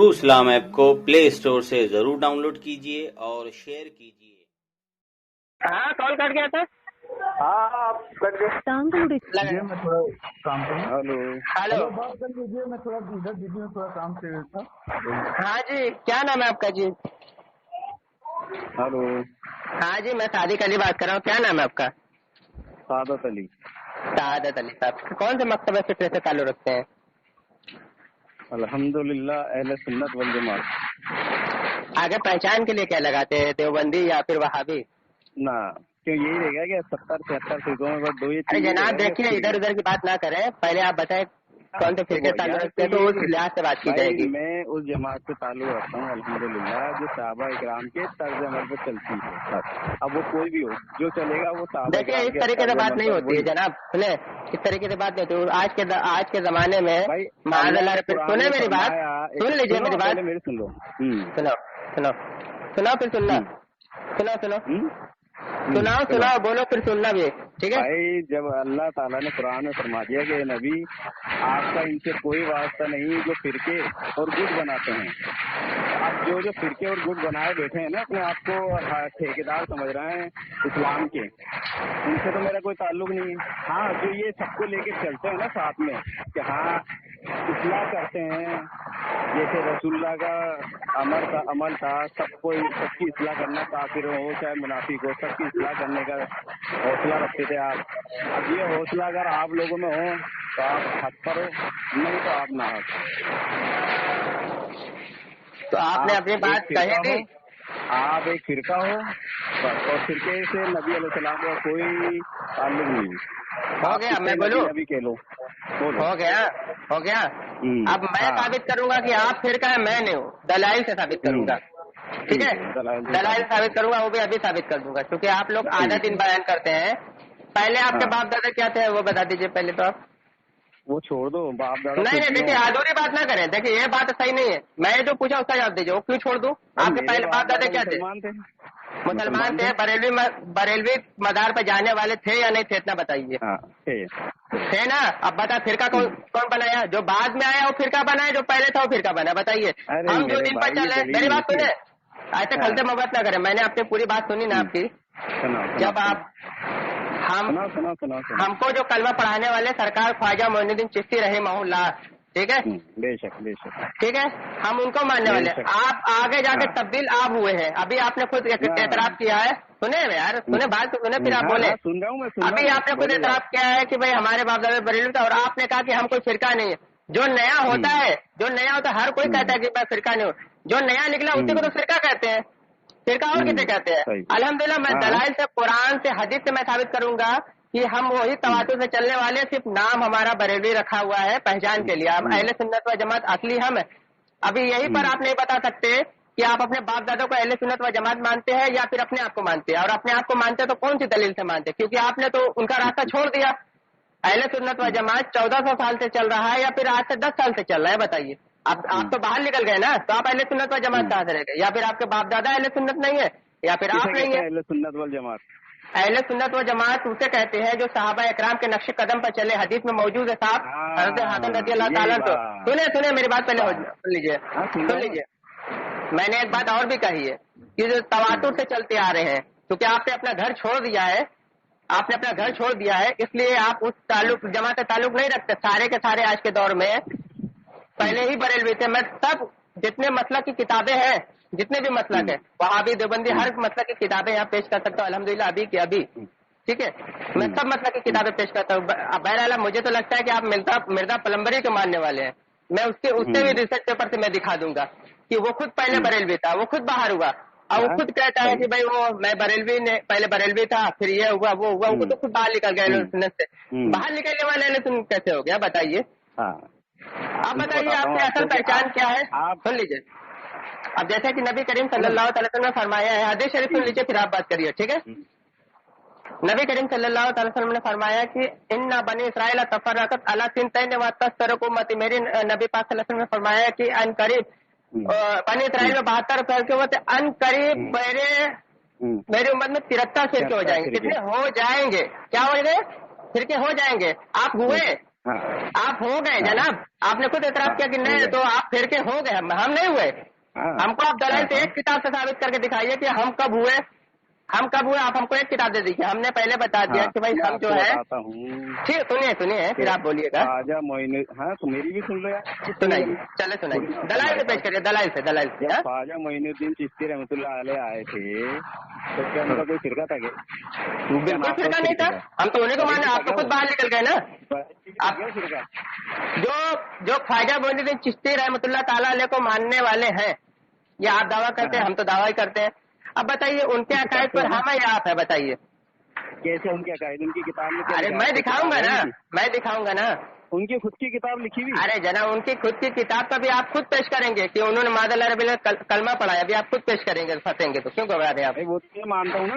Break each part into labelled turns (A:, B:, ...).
A: True इस्लाम app को play store से जरूर डाउनलोड कीजिए और शेयर कीजिए।
B: हाँ, कॉल कट गया था।
C: हाँ आप कट गए।
B: लगा।
C: मैं थोड़ा काम पे हूँ।
B: हेलो,
C: हेलो, बात कर लीजिए। मैं थोड़ा इधर दीदी में थोड़ा काम से था।
B: हाँ जी, क्या नाम है आपका जी?
C: हेलो,
B: हाँ जी, मैं सादिक अली बात कर रहा हूँ। क्या नाम है आपका?
C: सादत अली।
B: सादत अली साहब, कौन से मकतब फिक्र से ताल्लुक रखते हैं?
C: अल्हम्दुलिल्लाह अहले सुन्नत वल जमात।
B: आगे पहचान के लिए क्या लगाते हैं, देवबंदी या फिर वहाबी?
C: ना क्यों यही रहेगा कि 70-76 फिरकों में बस दो ही
B: अरे
C: चीजें
B: जनाब
C: रहेगा
B: देखिए,
C: कि
B: इधर उधर की बात ना करें, पहले आप बताएं कौन से फिरके से ताल्लुक रखते हैं, तो उस लिहाज से बात की जाएगी।
C: मैं उस जमात से ताल्लुक रखता हूँ अल्हम्दुलिल्लाह जो सहाबा इकराम के तर्ज अमल पर चलती है। अब वो कोई भी हो जो चलेगा वो सहाबा
B: देखिए,
C: इकराम
B: इस
C: के
B: तरीके से
C: तर्ज
B: बात
C: अमल
B: नहीं
C: पर
B: होती है
C: वही।
B: जनाब। सुने, इस तरीके से बात नहीं होती। आज के जमाने में
C: भाई
B: माज़अल्लाह,
C: कुरान
B: सुने
C: में
B: मेरी बात,
C: फरमाया,
B: सुन लीजिए मेरी बात,
C: पहले मेरी सुन लो।
B: सुनाओ सुनाओ सुनाओ फिर सुनना, सुनाओ सुनाओ सुनाओ सुनाओ, बोलो फिर सुनना भी, ठीक है?
C: भाई जब अल्लाह ताला ने कुरान में फरमा दिया कि नबी आपका इनसे कोई वास्ता नहीं जो फिरके और गुट बनाते हैं। अब जो फिरके और गुट बनाए बैठे हैं ना, अपने आप को ठेकेदार समझ रहे हैं इस्लाम के, उनसे तो मेरा कोई ताल्लुक नहीं है। हाँ, जो ये सबको लेके चलते हैं ना साथ में कि हाँ इस्लाह करते हैं, जैसे रसूलुल्लाह का अमल था, सबकी इस्लाह करना, काफिर हो चाहे मुनाफिक हो, सबकी इस्लाह करने का हौसला रखते थे आप। अब ये हौसला अगर आप लोगों में हो तो आप हक पर हो, नहीं तो आप ना हक।
B: तो आपने अपनी बात कही थी।
C: आप एक फिरका हो बस, और फिरके से नबी अलैहिस्सलाम का कोई ताल्लुक नहीं।
B: हो गया, मैं बोलूं?
C: नबी कह लो, बोलो।
B: हो गया। अब मैं साबित करूंगा कि आप फिरका है, मैं नहीं हूँ। दलाइल से साबित करूंगा, ठीक है? दलाइल साबित करूंगा, वो भी अभी साबित कर दूंगा, क्योंकि आप लोग आधा दिन बयान करते हैं। पहले आपके बाप दादा क्या थे वो बता दीजिए पहले तो आप।
C: वो छोड़ दो, बाप दादा
B: नहीं, देखिए अधूरी बात ना करें। देखिए ये बात सही नहीं है। मैं जो पूछा उसका जवाब दीजिए। वो क्यों छोड़ दूं? आपके पहले बाप दादा क्या थे? मुसलमान थे। बरेलवी मदार पे जाने वाले थे या नहीं थे, इतना बताइए। थे ना? अब बता, फिरका कौन बनाया? जो बाद में आया वो फिरका बनाया, जो पहले था वो फिरका बनाया? बताइए। हम जो दिन पर चले, मेरी बात सुने, ऐसे खलते मोहब्बत ना करें। मैंने आपकी पूरी बात सुनी ना आपकी। जब आप हमको जो कलमा पढ़ाने वाले सरकार ख्वाजा मोइनुद्दीन चिश्ती रहमहुल्लाह, ठीक है?
C: बेशक
B: ठीक है, हम उनको मानने वाले। आप आगे जाके तब्दील आप हुए हैं। अभी आपने खुद एतराफ किया है। सुने यार, सुने बात तो सुने, फिर आप बोले।
C: सुन रहा हूँ मैं।
B: अभी आपने खुद एतराफ किया है कि भाई हमारे बाप दादा बरेलवी था, और आपने कहा कि हम कोई फिरका नहीं है। जो नया होता है, हर कोई कहता है कि मैं फिरका नहीं हूँ। जो नया निकला उसी को तो फिरका कहते हैं। फिरका और किसे कहते हैं? अल्हम्दुलिल्लाह मैं दलाइल से, कुरान से, हदीस से मैं साबित करूंगा कि हम वही तवातुर से चलने वाले। सिर्फ नाम हमारा बरेलवी रखा हुआ है पहचान के लिए। हम अहले सुन्नत व जमात असली हम है। अभी यहीं पर आप नहीं बता सकते कि आप अपने बाप दादा को अहले सुन्नत व जमात मानते हैं या फिर अपने आप को मानते हैं। और अपने आप को मानते हैं तो कौन सी दलील से मानते हैं? क्योंकि आपने तो उनका रास्ता छोड़ दिया। अहले सुन्नत व जमात 1400 साल से चल रहा है या फिर आज से 10 साल से चल रहा है? बताइए। आप तो बाहर निकल गए ना, तो आप अहले सुन्नत व जमात कहाँ से रह गए? या फिर आपके बाप दादा अहले सुन्नत नहीं है, या फिर आप नहीं है
C: अहले सुन्नत वल जमात?
B: अहले सुन्नत व जमात उसे कहते हैं जो सहाबा इकराम के नक्शे कदम पर चले। हदीस में मौजूद है साहब, हज़रत हातिम रज़ी अल्लाह ताला। तो सुने मेरी बात पहले सुन लीजिए। मैंने एक बात और भी कही है कि जो तवातुर से चलते आ रहे हैं, क्योंकि आपने अपना घर छोड़ दिया है, इसलिए आप उस ताल्लुक जमात से ताल्लुक नहीं रखते। सारे के सारे आज के दौर में पहले ही बरेलवी थे। मैं सब जितने मसलक की किताबें हैं, जितने भी मसलक है, वहाबी देवबंदी, हर मसलक की किताबें यहाँ पेश कर सकता हूँ अल्हम्दुलिल्लाह अभी की अभी, ठीक है? मैं सब मसलक की किताबें पेश करता हूँ। बहरहाल मुझे तो लगता है कि आप मिर्जा प्लम्बरी के मानने वाले हैं। मैं उससे भी रिसर्च पेपर से मैं दिखा दूंगा कि वो खुद पहले बरेलवी था, वो खुद बाहर हुआ, और वो खुद कहता है कि भाई वो मैं पहले बरेलवी था, फिर ये हुआ वो हुआ। वो तो खुद बाहर निकल गया सुन्नत से। बाहर निकलने वाले सुन्नत कैसे हो गया? बताइए। आप बताइए, आपकी असल पहचान क्या है? आप सुन लीजिए। अब जैसे कि नबी करीम सल्लल्लाहु अलैहि वसल्लम ने फरमाया है, हदीस शरीफ सुन लीजिए फिर आप बात करिए, ठीक है? नबी करीम सल्लल्लाहु अलैहि वसल्लम ने फरमाया कि इन्ना बनी इसराइल तफर्रकत अला सिनतैन व तस्तरकु उम्मती। मेरी नबी पाक सल्लल्लाहु अलैहि वसल्लम ने फरमाया कि अन करीब बनी इसराइल में 72 फिरके होते, अन करीब मेरी उम्मत में 73 फिरके हो जाएंगे। कितने हो जाएंगे? क्या हो गए? फिरके हो जाएंगे। आप हुए
C: हाँ
B: आप हो गए जनाब, आपने खुद एतराज किया कि नहीं, तो आप फिर के हो गए, हम नहीं हुए।
C: हाँ
B: हमको आप दलाल से एक किताब से साबित करके दिखाइए कि हम कब हुए, आप हमको एक किताब दे दीजिए। हमने पहले बता दिया कि भाई
C: मैं
B: हम जो
C: आपको
B: है,
C: बताता हूँ।
B: ठीक, सुनिए फिर आप बोलिएगा।
C: ख्वाजा मोइनुद्दीन, हाँ तो मेरी भी सुन लो यार,
B: सुनाइए, चले सुनाइए, दलाल से पेश करिए, दलाल से
C: जब
B: हाँ?
C: ख्वाजा मोइनुद्दीन चिश्ती रहमतुल्लाह अलैह आए थे तो क्या उनका कोई फिरका था क्या?
B: बिल्कुल फिरका नहीं था, हम तो उन्हीं को माने, आप तो खुद बाहर निकल गए ना।
C: आप क्या फिरका?
B: जो ख्वाजा मोइनुद्दीन चिश्ती रहमतुल्लाह ताला अलैह को मानने वाले हैं, ये आप दावा करते हैं, हम तो दावा ही करते हैं। अब बताइए उनके अकायद पर हम है या आप है, बताइए
C: कैसे उनके अकायद? उनकी किताब में क्या
B: अरे
C: लिखा है?
B: मैं दिखाऊंगा ना,
C: उनकी खुद की किताब लिखी हुई?
B: अरे जनाब उनकी खुद की किताब का भी आप खुद पेश करेंगे कि उन्होंने मादल अरबी में कलमा पढ़ा है, अभी आप खुद पेश करेंगे, फंसेंगे तो क्यों घबरा रहे हैं आप?
C: वो तो मैं मानता हूँ ना।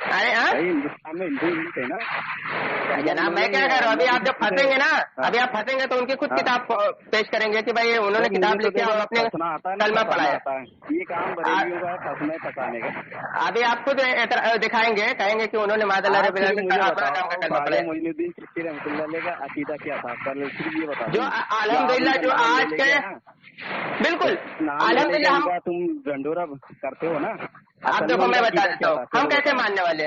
B: अरे हाँ
C: हिंदुस्तान में हिंदू थे ना
B: जनाब, मैं क्या कह रहा हूँ, अभी आप जब फंसेंगे ना, अभी आप फंसेंगे तो उनकी खुद किताब पेश करेंगे कि भाई उन्होंने किताब लिखी है और अपने कलमा पढ़ाया।
C: ये काम बरेलियों का फंसने फंसाने का।
B: अभी आप खुद दिखाएंगे, कहेंगे कि उन्होंने मादल अरबी में कलमा पढ़ाया।
C: मोइनुद्दीन चिश्ती रहमतुल्लाह अलैह का अकीदा क्या था? सिर्फ ये बता
B: जो अल्हम्दुलिल्लाह जो आज के बिल्कुल अल्हम्दुलिल्लाह
C: तुम गंडोरा करते हो ना।
B: आप देखो मैं बता देता हूँ हम कैसे मानने वाले,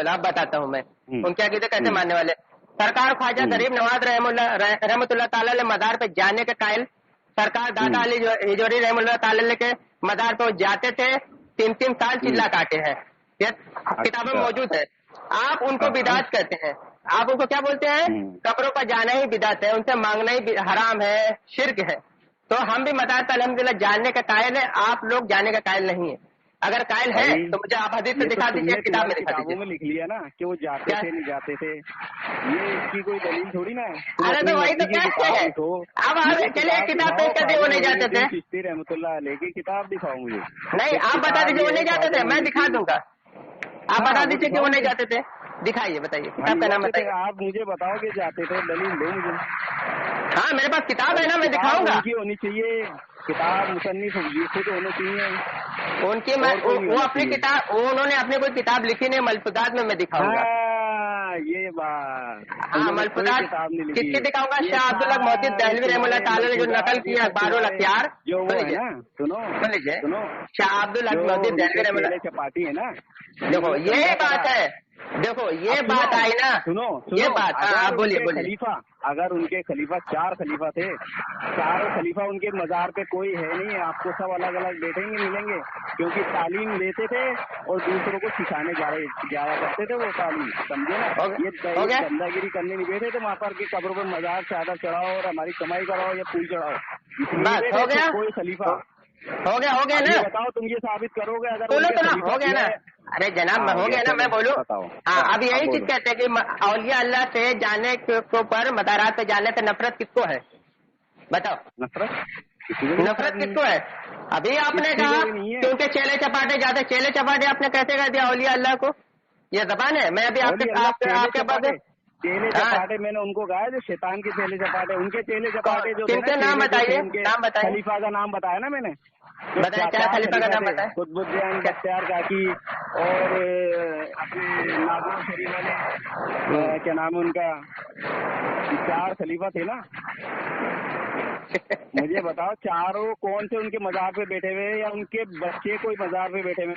B: आप बताता हूँ मैं उनके अकीदे कैसे मानने वाले। सरकार ख्वाजा गरीब नवाज रहमतुल्लाह ताला अलैह मदार पे जाने के कायल, सरकार दादा अली हिजोरी रहमतुल्लाह ताला अलैह के मदार पे जाते थे, 3-3 साल चिल्ला काटे हैं, ये किताबें मौजूद है। आप उनको बिदात कहते हैं, आप उनको क्या बोलते हैं? कब्रों पर जाना ही बिदात है, उनसे मांगना ही हराम है, शिर्क है। तो हम भी मदार पे अल्हम्दुलिल्लाह जानने का कायल है, आप लोग जानने का कायल नहीं है। अगर कायल है तो मुझे आप हदीस से दिखा दीजिए, किताब में दिखा दीजिए।
C: में लिख लिया ना कि वो जाते थे नहीं जाते थे, ये इसकी कोई दलील थोड़ी ना है।
B: अरे तो वही तो कहते हैं, अब चलिए किताब पेश कर दी, वो नहीं जाते थे।
C: चिश्ती रहमतुल्लाह अलैह की किताब दिखाओ मुझे।
B: नहीं आप बता दीजिए वो नहीं जाते थे, मैं दिखा दूंगा। आप बता दीजिए कि वो नहीं जाते थे, दिखाइए, बताइए किताब का नाम बताइए।
C: आप मुझे बताओ कि जाते थे, दलील दो मुझे।
B: हाँ मेरे पास किताब है ना, मैं दिखाऊंगा।
C: उनकी होनी चाहिए किताब, मुसन्निफ खुद होने चाहिए
B: उनकी। वो अपनी किताब, उन्होंने अपनी कोई किताब लिखी नहीं, मलफूजात में मैं दिखाऊंगा।
C: ये बात,
B: हाँ मलफूजात किसकी दिखाऊंगा? शाह अब्दुल हक मोहसिन दहलवी रहमतुल्लाह ताला ने जो नकल किया अखबारुल अख्तियार, सुन लीजिए, शाह अब्दुल हक मोहसिन दहलवी रहमतुल्लाह
C: चपाटी है ना।
B: देखो ये बात है, देखो ये बात आई ना,
C: सुनो
B: ये बात। आप बोलिए
C: खलीफा, अगर उनके खलीफा 4 खलीफा थे, 4 खलीफा उनके मजार पे कोई है नहीं, आपको सब अलग अलग बैठेंगे मिलेंगे, क्योंकि तालीम लेते थे और दूसरों को सिखाने जाया करते थे वो तालीम, समझे ना। ये गंदागिरी करने नहीं बैठे थे वहाँ पर कि कब्रों पर मजार चादर चढ़ाओ और हमारी कमाई कराओ या फूल चढ़ाओ।
B: हो गया,
C: कोई खलीफा
B: हो गया ना।
C: बताओ तुम ये साबित करोगे अगर
B: हो गया ना। अरे जनाब हो गया ना, मैं बोलूँ। हाँ अब यही चीज कहते हैं कि औलिया अल्लाह से जाने के ऊपर, मदारात पे जाने से नफरत किसको है? बताओ नफरत किसको है? अभी आपने कहा क्योंकि चेले चपाटे जाते, चेले चपाटे आपने कैसे कह दिया औलिया अल्लाह को? ये जबान है। मैं अभी आपके पास
C: चेले चपाटे मैंने उनको कहा जो शैतान के चेले चपाटे, उनके चेले चपाटे जो
B: किनके नाम बताइए, नाम बताइए।
C: खलीफा का नाम बताया ना मैंने,
B: बताया क्या खलीफा का नाम बताया?
C: कुतुबुद्दीन बख्तियार काकी और अपने नागौर शरीफ वाले क्या नाम है उनका, 4 खलीफा थे ना। मुझे बताओ चारों कौन से उनके मजार पे बैठे हुए या उनके बच्चे कोई मजार पे बैठे हुए?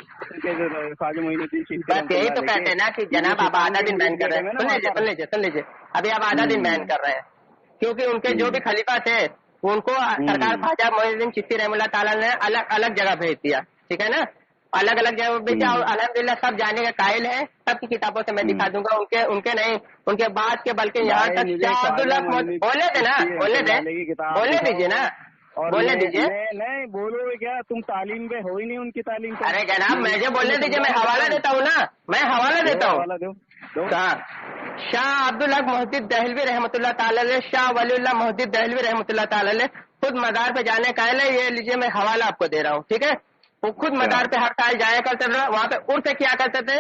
C: ख्वाजा मोइनुद्दीन चिश्ती
B: बस यही तो कहते हैं ना कि जनाब आप आधा दिन बैन कर रहे हैं। सुन लीजिए अभी आप आधा दिन बैन कर रहे हैं, क्योंकि उनके जो भी खलीफा थे उनको सरकार ख्वाजा मोइनुद्दीन चिश्ती रहमतुल्लाह ताला ने अलग अलग जगह भेज दिया, ठीक है ना, अलग अलग जगह भेजा। और अल्हम्दुलिल्लाह सब जाने का कायल है, सबकी किताबों से मैं दिखा दूंगा, उनके नहीं, उनके बाद के, बल्कि यहाँ तक शाह अब्दुल हक बोले थे ना, बोलने दीजिए ना, बोलने दीजिए।
C: नहीं बोलो क्या, तुम तालीम पे हो ही नहीं उनकी तालीम।
B: अरे जनाब मुझे बोलने दीजिए, मैं हवाला देता हूँ ना, मैं हवाला देता हूँ। शाह अब्दुल हक मोहसिन दहलवी रहमतुल्लाह ताला अलैह, शाह वलीउल्लाह मोहसिन दहलवी रहमतुल्लाह ताला अलैह खुद मदार पे जाने का है। ये लीजिए मैं हवाला आपको दे रहा हूँ, ठीक है। वो खुद मदार पे हर साल जाया करते थे, वहाँ पे उर्स किया करते थे,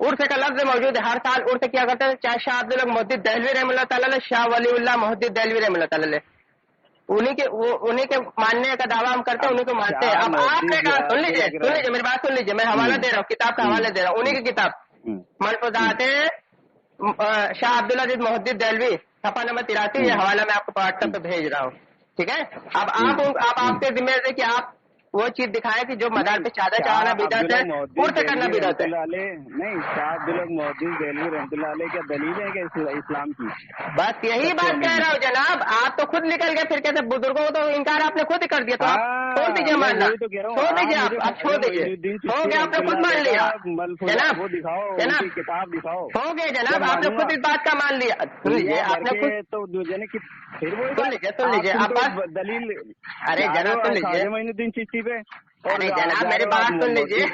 B: उर्स का लफ्ज मौजूद है, हर साल उर्स किया करते थे। चाहे शाह अब्दुल हक मोहसिन दहलवी रहमतुल्लाह ताला अलैह, शाह वलीउल्लाह मोहसिन दहलवी रहमतुल्लाह ताला अलैह, उन्हीं के मानने का दावा हम करते हैं, उन्हीं को मानते हैं। अब आपने कहा, सुन लीजिए मेरी बात सुन लीजिए, मैं हवाला दे रहा हूँ, किताब का हवाला दे रहा हूँ, उन्हीं की किताब मलफूजात शाह अब्दुल अजीज मोहद्दिस दहलवी सफा नंबर 83 ये हवाला मैं आपको व्हाट्सएप पे भेज रहा हूँ, ठीक है। अब आप आपके जिम्मे है कि आप वो चीज दिखाए कि जो मदार पे चादर चढ़ाना बिदअत है, उर्स करना बिदअत है।
C: नहीं, शाह अब्दुल मोहद्दिस देलवी रहमतुल्लाह अलैह क्या दलील है क्या इस्लाम की?
B: बस यही बात कह रहा हूँ जनाब, आप तो खुद निकल गए फिर कहते बुजुर्गों को तो इनकार आपने खुद ही कर दिया, तो आप छोड़ दीजिए मानना, छोड़ दीजिए, आप छोड़ दीजिए, हो गया, आपने खुद मान लिया जनाब,
C: वो दिखाओ,
B: जनाब
C: किताब दिखाओ,
B: हो गया जनाब, आपने खुद इस बात का मान लिया। सुन लीजिए, आपने खुद
C: तो फिर वो
B: सुन लीजिए आप बात,
C: दलील,
B: अरे जनाब सुन लीजिए,
C: मोइनुद्दीन चिश्ती पे,
B: अरे जनाब मेरी बात सुन लीजिए,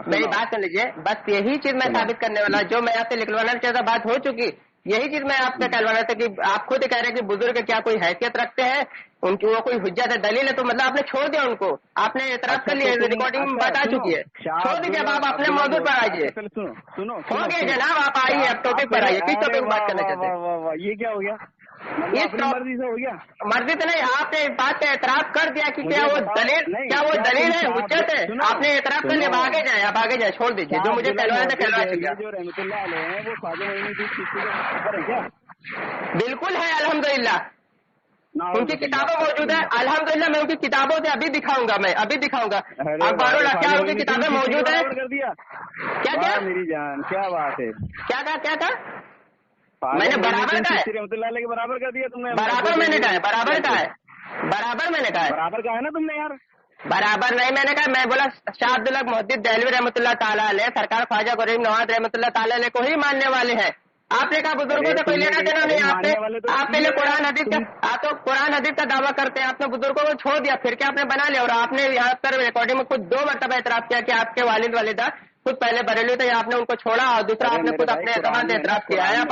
B: मेरी बात सुन लीजिए, बस यही चीज मैं साबित करने वाला, जो मैं आपसे निकलवाना चाहता बात हो चुकी, यही चीज मैं आपसे कहलवाना था कि आप खुद कह रहे हैं कि बुजुर्ग क्या कोई हैसियत रखते हैं, उनकी वो कोई हुज्जत है, दलील है, तो मतलब आपने छोड़ दिया उनको, आपने एतराफ कर लिया, रिकॉर्डिंग में बात आ चुकी है, छोड़ दीजिए, अब आप अपने मौजूद पर आइए।
C: सुनो,
B: हो गया जनाब, आप आइए, अब टॉपिक पर आइए, किस टॉपिक पर बात करना चाहते हैं?
C: ये क्या हो गया?
B: ये
C: मर्जी से हो गया,
B: मर्जी तो नहीं, आपने इस बात का एतराफ कर दिया कि क्या वो दलील है, हुज्जत है, आपने एतराफ कर लिया, अब आगे जाए, आप आगे जाए, छोड़ दीजिए, जो मुझे कहलवाना था कहलवा चुका।
C: जो रहमतुल्लाह अलैह है वो ख्वाजा मोइनुद्दीन चिश्ती के ऊपर है क्या?
B: बिल्कुल है, अल्हम्दुलिल्लाह, उनकी किताबें मौजूद है, अल्हम्दुलिल्लाह, मैं उनकी किताबों से अभी दिखाऊंगा, मैं अभी दिखाऊंगा, अखबारों अख्तियारों की किताबें मौजूद है।
C: कर दिया
B: क्या
C: मेरी जान, क्या बात है,
B: क्या था मैंने बराबर का है,
C: के बराबर कर दिया तुमने,
B: बराबर मैंने कहा है, बराबर का है, बराबर मैंने कहा है,
C: बराबर का है ना तुमने यार,
B: बराबर नहीं मैंने कहा, मैं बोला शाह अब्दुल मोहद्दिस देहलवी रहमतुल्लाह ताला अलैह सरकार ख्वाजा गरीब नवाज रहमतुल्लाह ताला अलैह को ही मानने वाले हैं। आपने कहा बुजुर्गों से कोई लेना देना नहीं, आप पहले कुरान हदीस का, आप तो कुरान हदीस का दावा करते हैं, आपने बुजुर्गों को छोड़ दिया, फिर क्या आपने बना लिया, और आपने यहाँ पर रिकॉर्डिंग में खुद 2 मरतबा एतराफ किया कि आपके वालिद वालिदा खुद पहले बरेलवी थे, आपने उनको छोड़ा, और दूसरा आपने खुद अपने एतबार से एतराफ किया है।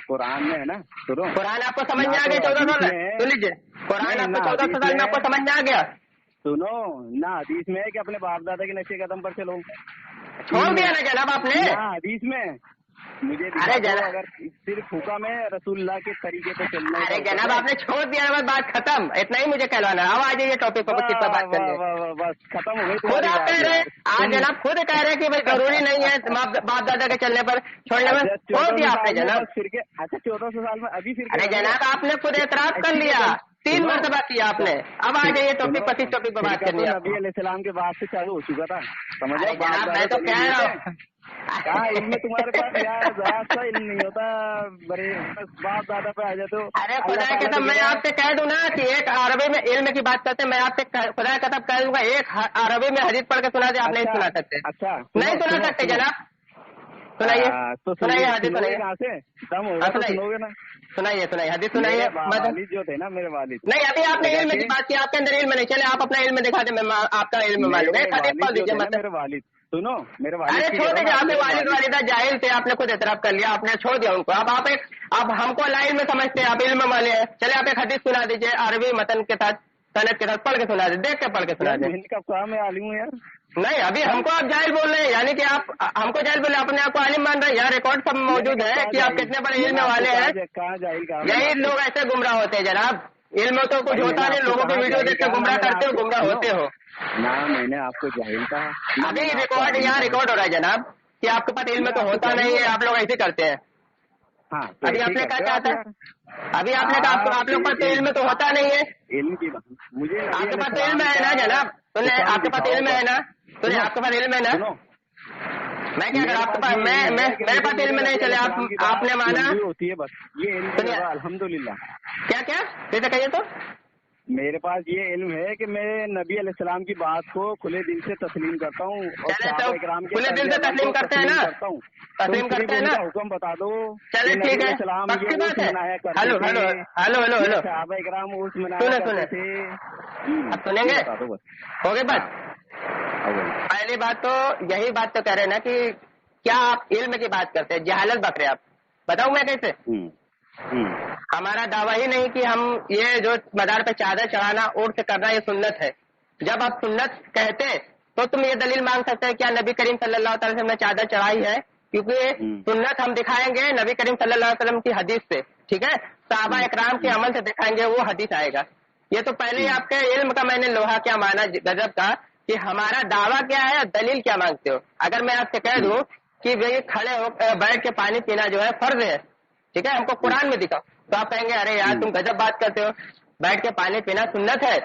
C: कुरान में है ना, सुनो,
B: कुरान आपको समझ में आ गया 1400 साल, सुन लीजिए, कुरान आपको 1400 साल में आपको समझ में आ गया।
C: सुनो ना, हदीस में है कि अपने बाप दादा के नक्शे कदम पर चलो,
B: छोड़ दिया ना जनाब आपने,
C: हदीस में मुझे
B: अरे जनाब,
C: अगर सिर्फ हुक्म है रसूलुल्लाह के तरीके पे चलना,
B: अरे जनाब आपने छोड़ दिया, बस बात खत्म, इतना ही मुझे कहलवाना। अब आ जाइए टॉपिक पर, किस पर बात करनी,
C: बस खत्म हो गई।
B: खुद आप कह रहे हैं, आज जनाब खुद कह रहे हैं कि भाई जरूरी नहीं है बाप दादा के चलने पर छोड़ने में, छोड़ दिया आपने जनाब।
C: फिर के अच्छा 1400 साल में अभी फिर,
B: अरे जनाब आपने खुद एतराफ कर लिया, 3 मरतबा किया आपने। अब आ जाइए टॉपिक पर, किस टॉपिक पर बात करनी है?
C: नबी अलैहिस्सलाम के बाद से चालू हो चुका था, समझ लो।
B: जनाब मैं तो कह रहा हूँ,
C: इनमें तुम्हारे पास यार ज़रा इल्म नहीं होता, बड़े बाप दादा पे आ जाते हो।
B: अरे खुदा के तब मैं आपसे कह दूं ना कि एक अरबी में इल्म की बात करते, मैं आपसे खुदा का तब कह दूंगा, एक अरबी में हदीस पढ़ के सुना दे, आप नहीं सुना सकते।
C: अच्छा
B: नहीं सुना सकते जनाब, सुनाइए,
C: तो
B: सुनाइए हदीस, सुनाइए,
C: कहाँ से दम होगा तो सुनोगे ना,
B: सुनाइए हदीस सुनाइए।
C: वालिद जो थे ना मेरे वालिद,
B: नहीं अभी आपने इल्म की बात की, आपके अंदर इल्म नहीं, चले आप अपना इल्म दिखा दे, मैं आपका इल्म मालूम है, हदीस पढ़ लीजिए मतलब।
C: मेरे वालिद सुनो, मेरे वालिद,
B: अरे छोड़ दीजिए, आपने वालिद वालिदा जाहिल थे, आपने खुद एतराफ कर लिया, आपने छोड़ दिया उनको। अब हमको लाइन में समझते हैं, आप इल्म वाले हैं, चले आप एक हदीस सुना दीजिए अरबी मतन के साथ, सनद के साथ पढ़ के सुना दे, देख के पढ़ के सुना दे।
C: का काम है आलिम हूँ यार।
B: नहीं अभी हमको आप जाहिल बोल रहे हैं, यानी कि आप हमको जाहिल बोल रहे हैं, अपने आप को आलिम मान रहे हैं। यहाँ रिकॉर्ड सब मौजूद है कि आप कितने बड़े इल्म वाले हैं। यही लोग ऐसे गुमराह होते हैं जनाब, इल्म तो कुछ होता नहीं, लोगों की वीडियो देख के गुमराह करते हो, गुमराह होते हो
C: ना। मैंने आपको जाहिल कहा,
B: अभी रिकॉर्ड यहाँ रिकॉर्ड हो रहा है जनाब कि आपके पास इल्म तो होता नहीं है, आप लोग ऐसे करते हैं।
C: हाँ
B: अभी आपने कहा क्या था, अभी आपने कहा आप लोग पास तो इल्म तो होता नहीं है।
C: इल्म की मुझे
B: आपके पास इल्म है ना जनाब, सुने आपके पास इल्म है ना, सुने आपके पास इल्म है ना। मैं क्या कर आपके पास, मैं मेरे पास इल्म नहीं, चले आपने माना
C: होती है बस ये इल्म, अल्हम्दुलिल्लाह।
B: क्या कैसे कहिए तो,
C: मेरे पास ये इल्म है कि मैं नबी अलैहिस्सलाम की बात को खुले दिल से तस्लीम करता हूँ, और
B: खुले दिल से तस्लीम करते हैं ना, तस्लीम करते हैं ना।
C: हुक्म बता दो,
B: चले ठीक है, पक्की बात है। Hello hello hello hello hello,
C: सहाबा इकराम उस
B: सुने अब सुनेंगे, हो गई बात। पहली बात तो यही बात तो कह रहे हैं ना कि क्या आप इल्म की बात करते हैं, जहालत बक रहे आप, बताऊँ मैं कैसे। हमारा दावा ही नहीं कि हम ये जो मदार पे चादर चढ़ाना उर्स करना ये सुन्नत है। जब आप सुन्नत कहते तो तुम ये दलील मांग सकते हैं क्या नबी करीम सल्लल्लाहु अलैहि वसल्लम ने चादर चढ़ाई है, क्योंकि सुन्नत हम दिखाएंगे नबी करीम सल्लल्लाहु अलैहि वसल्लम की हदीस से, ठीक है, सहाबा इकराम के अमल से दिखाएंगे, वो हदीस आएगा। ये तो पहले ही आपके इल्म का मैंने लोहा क्या माना गजब का कि हमारा दावा क्या है और दलील क्या मांगते हो। अगर मैं आपसे कह दूं कि भाई खड़े हो बैठ के पानी पीना जो है फर्ज है, ठीक है, हमको कुरान में दिखाओ, तो आप कहेंगे अरे यार तुम गजब बात करते हो, बैठ के पानी पीना सुन्नत है,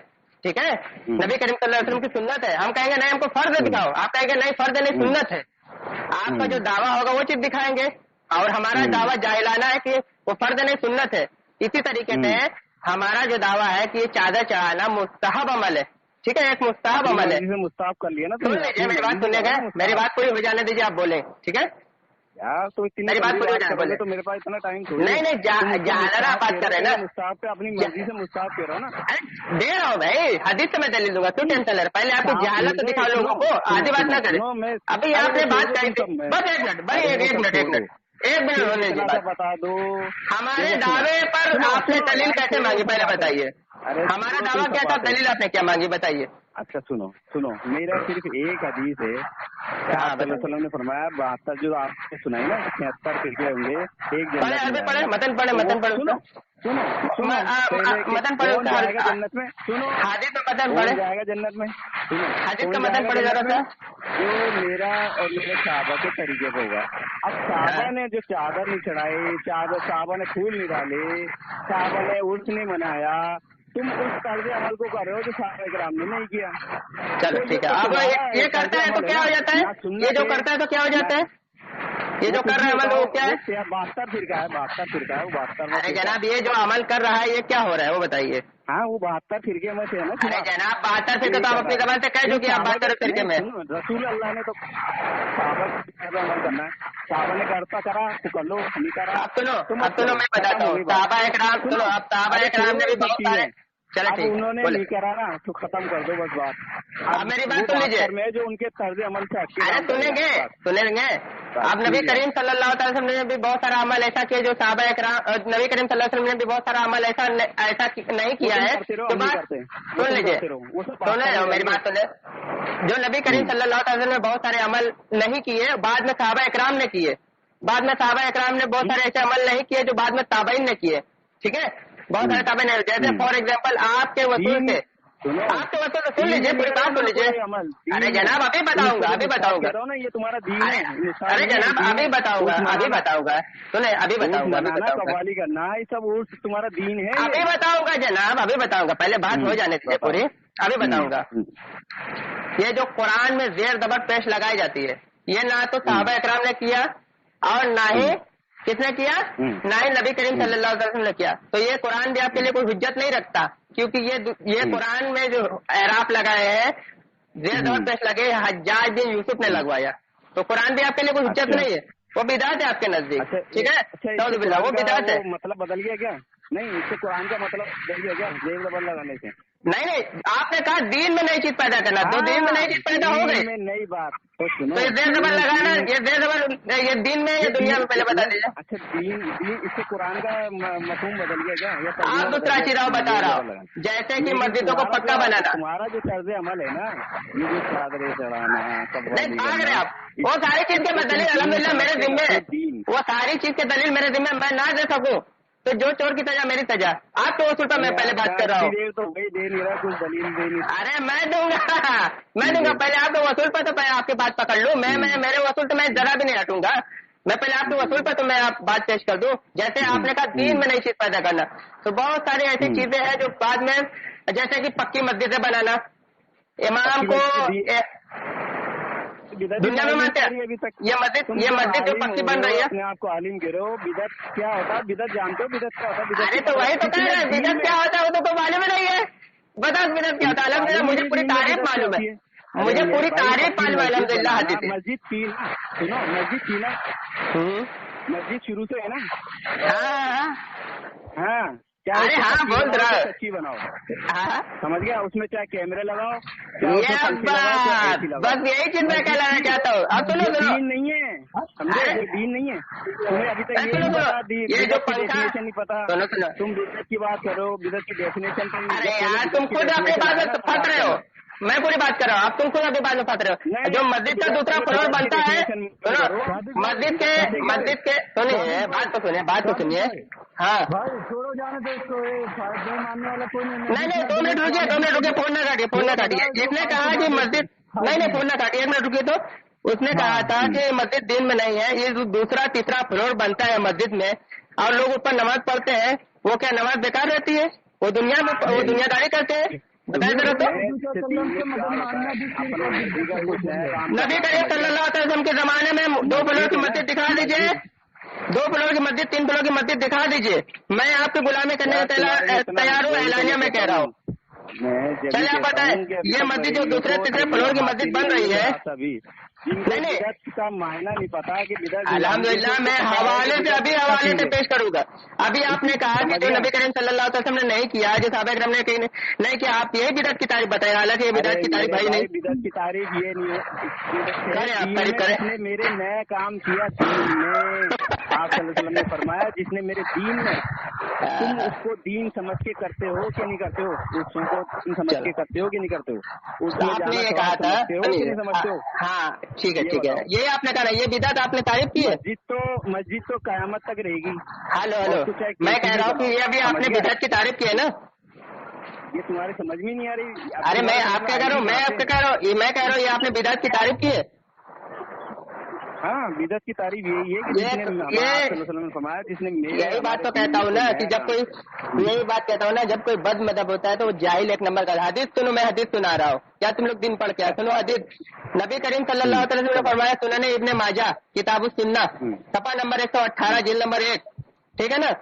B: ठीक है, नबी करीम सल्लल्लाहु अलैहि वसल्लम की सुन्नत है। हम कहेंगे नहीं हमको फर्ज दिखाओ, आप कहेंगे नहीं फर्ज नहीं सुन्नत है। आपका जो दावा होगा वो चीज दिखाएंगे, और हमारा दावा जाहिलाना है कि वो फर्ज नहीं सुन्नत है। इसी तरीके से हमारा जो दावा है कि ये चादर चढ़ाना मुस्तहब अमल है, ठीक है, एक मुस्तहब अमल है।
C: मुस्ताब कर लिया ना
B: सुन लीजिए मेरी बात, सुनिएगा, मेरी बात पूरी हो जाने दीजिए, आप बोले, ठीक है,
C: यार तो इतनी
B: मेरी बात पूरी हो जाने बोले।
C: तो मेरे पास इतना टाइम
B: नहीं जाहिलाना बात कर रहे हैं ना,
C: मुस्ताब पे अपनी मर्जी से मुस्ताब कह रहा हूँ ना।
B: अरे दे रहा हूँ भाई, हदीस से मैं दलील दूंगा, क्यों टेंशन ले रहे? पहले आपकी जहालत तो दिखाओ लोगों को, आधी बात ना करें। अभी आपने बात करी थी, बस एक मिनट भाई, एक मिनट होने की बात
C: बता दो।
B: हमारे दावे पर आपने दलील कैसे मांगी पहले बताइए। हमारा दावा क्या था, दलील आपने क्या मांगी बताइए।
C: अच्छा सुनो, मेरा सिर्फ एक हदीस है, वसल्लम ने फरमाया 72 जो आपने सुनाई ना 76 फिरके होंगे, एक
B: जन्नत पढ़े मतन पढ़े
C: सुनो
B: मतन पढ़े
C: जन्नत में, सुनो
B: हादिस में मतन पढ़े
C: जाएगा जन्नत में, सुनो
B: हादिस का मतन पढ़े जरा सा,
C: जो मेरा और मेरे साहबा के तरीके पे होगा। अब साहबा ने जो चादर नहीं चढ़ाई, साहबा ने फूल नहीं डाले, साहबा ने उर्स नहीं मनाया, तुम उस तर्ज अमल को कर रहे हो जो साहबा इकराम ने नहीं किया।
B: चलो ठीक है, अब ये करता है तो क्या हो जाता है, ये जो करता है तो क्या हो जाता है, ये जो कर रहा है अमल वो क्या है,
C: 72 फिरका है, 72
B: अरे जनाब ये जो अमल कर रहा है ये क्या हो रहा है वो बताइए।
C: हाँ वो 72 फिरके में से है ना।
B: अरे जनाब 72 फिरके तो आप अपनी जबान से कह जो कि आप 72 फिरके में।
C: रसूल अल्लाह ने तो साहबा अमल करना है, साहबा ने करा तो कर लो, नहीं करा।
B: अब सुनो मैं बताता हूँ, साहबा इकराम, सुनो आप साहबा इकराम ने भी बहुत सारे, चलो ठीक,
C: उन्होंने नहीं करा ना तो खत्म कर दो बस बात।
B: आप मेरी बात सुन लीजिए,
C: मैं जो उनके तर्ज अमल से
B: अरे सुनेंगे आप नबी करीम सल्लल्लाहु अलैहि वसल्लम ने भी बहुत सारा अमल ऐसा किया जो साहबा इकराम, नबी करीम सल्लल्लाहु अलैहि वसल्लम ने भी बहुत सारा अमल ऐसा नहीं किया है। तो बात सुन लीजिए, सुने मेरी बात सुने, जो नबी करीम सल्लल्लाहु अलैहि वसल्लम ने बहुत सारे अमल नहीं किए बाद में साहबा इकराम ने किए, बाद में साहबा इकराम ने बहुत सारे ऐसे अमल नहीं किए जो बाद में ताबईन ने किए, ठीक है, बहुत सारे ताबईन, जैसे फॉर एग्जाम्पल आपके वसूल से, आपके वसूल सुन लीजिए, पूरी बात सुन लीजिए। अरे जनाब अभी बताऊंगा
C: ये तुम्हारा दीन है।
B: अरे जनाब अभी बताऊंगा सुने, अभी बताऊंगा
C: कव्वाली करना ये सब तुम्हारा दीन है।
B: अभी बताऊंगा जनाब, अभी बताऊंगा, पहले बात हो जाने दीजिए पूरी, अभी बताऊंगा। ये जो कुरान में जेर दबर पेश लगाई जाती है, ये ना तो साहबा इकराम ने किया और ना ही किसने किया, ना ही नबी करीम सल्लल्लाहु अलैहि वसल्लम ने किया। तो ये कुरान भी आपके लिए कोई हुज्जत नहीं रखता, क्योंकि ये कुरान में जो एराफ लगाए हैं, जेर दबर पेश लगे, हज्जाज बिन यूसुफ ने लगवाया, तो कुरान भी आपके लिए कोई हुज्जत नहीं है, वो बिदात है आपके नजदीक, ठीक है, वो बिदात है।
C: मतलब बदल गया क्या? नहीं, इससे कुरान का मतलब बदल गया क्या जेर दबर लगाने से?
B: नहीं, आपने कहा दीन में नई चीज पैदा करना, तो दीन में नई चीज पैदा हो गई,
C: नई बात तो
B: ये जेर दबर लगाना, ये दीन में या दुनिया में, पहले बता दीजिए।
C: अच्छा दीन इससे कुरान का मफहूम बदल गया क्या?
B: आप दूसरा चीज बता रहा हूँ, जैसे कि मस्जिदों को पक्का बनाना,
C: तुम्हारा जो तर्ज अमल है ना, ये जो चादरें चढ़ाना,
B: नहीं भाग रहे आप, वो सारी चीज के दलील अल्हम्दुलिल्लाह मेरे जिम्मे है, वो सारी चीज के दलील मेरे जिम्मे, मैं ना दे सकूं तो जो चोर की सजा मेरी सजा, आपके वसूल पर मैं पहले बात कर रहा हूँ।
C: तो भाई दे नहीं रहा, कुछ दलील दे नहीं।
B: अरे मैं दूंगा पहले आपके वसूल पर, तो पहले आपकी बात पकड़ लूँ, मैं मेरे वसूल तो मैं जरा भी नहीं हटूंगा, मैं पहले आपके वसूल पर तो मैं आप बात पेश कर दूं। जैसे आपने कहा दीन में नई चीज पैदा करना, तो बहुत सारी ऐसी चीजें हैं जो बाद में, जैसे कि पक्की मस्जिदें बनाना, इमाम को दुनिया में मानते हैं, ये मस्जिद जो पक्की बन रही है,
C: अपने आपको आलिम कह रहे हो, बिदत क्या होता है? बिदत जानते हो बिदत क्या होता है?
B: अरे तो वही तो कह रहे हैं, बिदत क्या होता है वो तो मालूम नहीं है, बता बिदत क्या होता है। अलहमदुलिल्लाह मुझे पूरी तारीफ मालूम है, मुझे पूरी तारीफ मालूम है अलहमदुलिल्लाह।
C: मस्जिद थी, सुनो मस्जिद थी ना, मस्जिद शुरू से है ना। हाँ
B: अरे हाँ बोल रहा है,
C: अच्छी बनाओ,
B: हाँ
C: समझ गया, उसमें चाहे कैमरे लगाओ,
B: बस यही चीज मैं कहना चाहता हूँ। अब सुनो
C: दीन नहीं है, समझे, दीन नहीं है। तुम्हें अभी तक ये जो डेफिनेशन नहीं पता, तुम बिदत की बात करो, बिदत की डेफिनेशन।
B: अरे यार तुम खुद अपनी बात में फंस रहे हो, मैं पूरी बात कर रहा हूँ, आप तुम खुद अपनी बात में फंस रहे हो। जो मस्जिद का दूसरा फ्लोर बनता है, मस्जिद के सुनिए, बात तो सुनिए, हाँ
C: छोड़ो जाने दो इसको, मानने वाला कोई
B: नहीं, 2 मिनट रुकिए, फोन ना काटिए। जिसने कहा कि मस्जिद, नहीं फोन ना काटिए, 1 मिनट रुकिए। तो उसने कहा था कि मस्जिद दिन में नहीं है, ये जो दूसरा तीसरा फ्लोर बनता है मस्जिद में और लोग ऊपर नमाज पढ़ते हैं, वो क्या नमाज बेकार रहती है? वो दुनिया में वो दुनियादारी करते हैं? बताया जरा तो। नबी करीम सल्लल्लाहु अलैहि वसल्लम के जमाने में 2 फ्लोर की मस्जिद दिखा दीजिए, 2 फ्लोर की मस्जिद, 3 फ्लोर की मस्जिद दिखा दीजिए, मैं आपकी गुलामी करने को तैयार हूँ, एलानिया में कह रहा हूँ। चलिए आप बताएं, ये मस्जिद जो दूसरे तीसरे फ्लोर की मस्जिद बन रही है, नहीं
C: का मायना नहीं पता कि
B: अल्हम्दुलिल्लाह मैं हवाले से पेश करूंगा। अभी आपने कहा कि जो नबी करीम सल्लल्लाहु अलैहि वसल्लम ने नहीं किया, जो सहाबा किराम ने नहीं किया, आप यही बिदअत की तारीफ बताएं, हालांकि ये बिदअत की तारीफ भाई नहीं।
C: बिदअत की तारीफ ये नहीं है,
B: करें आप तारीफ करें।
C: मेरे नया काम किया दीन में, आप सल्लल्लाहु अलैहि वसल्लम ने फरमाया जिसने मेरे दीन में, तुम उसको दीन समझ के करते हो कि नहीं करते हो, उसको तुम समझ के करते हो कि नहीं करते हो, उसको
B: आपने ये कहा था,
C: समझते हो?
B: हाँ ठीक है ये आपने कहा, ये बिदअत आपने तारीफ की है।
C: मस्जिद तो कयामत तक रहेगी।
B: हेलो मैं कह रहा हूँ कि ये अभी आपने बिदअत की तारीफ की है ना,
C: ये तुम्हारी समझ में नहीं आ रही।
B: अरे मैं आपका कह रहा हूँ, मैं आपका कह रहा हूँ, मैं कह रहा हूँ ये आपने बिदअत की तारीफ की है।
C: हाँ, बिदअत की तारीफ यही है कि जिसने फरमाया, जिसने
B: यही बात तो कहता हूँ ना कि जब कोई, यही बात कहता हूँ ना, जब कोई बद मदहब होता है तो वो जाहिल 1 नंबर का। हदीस सुनो, मैं हदीस सुना रहा हूँ, क्या तुम लोग दिन पढ़ के सुनो हदीस। नबी करीम सल्लल्लाहु अलैहि वसल्लम ने फरमाया, सुनन इब्ने माजा किताब सुन्ना सफा नंबर 118 जिल्द नंबर 1, ठीक है ना,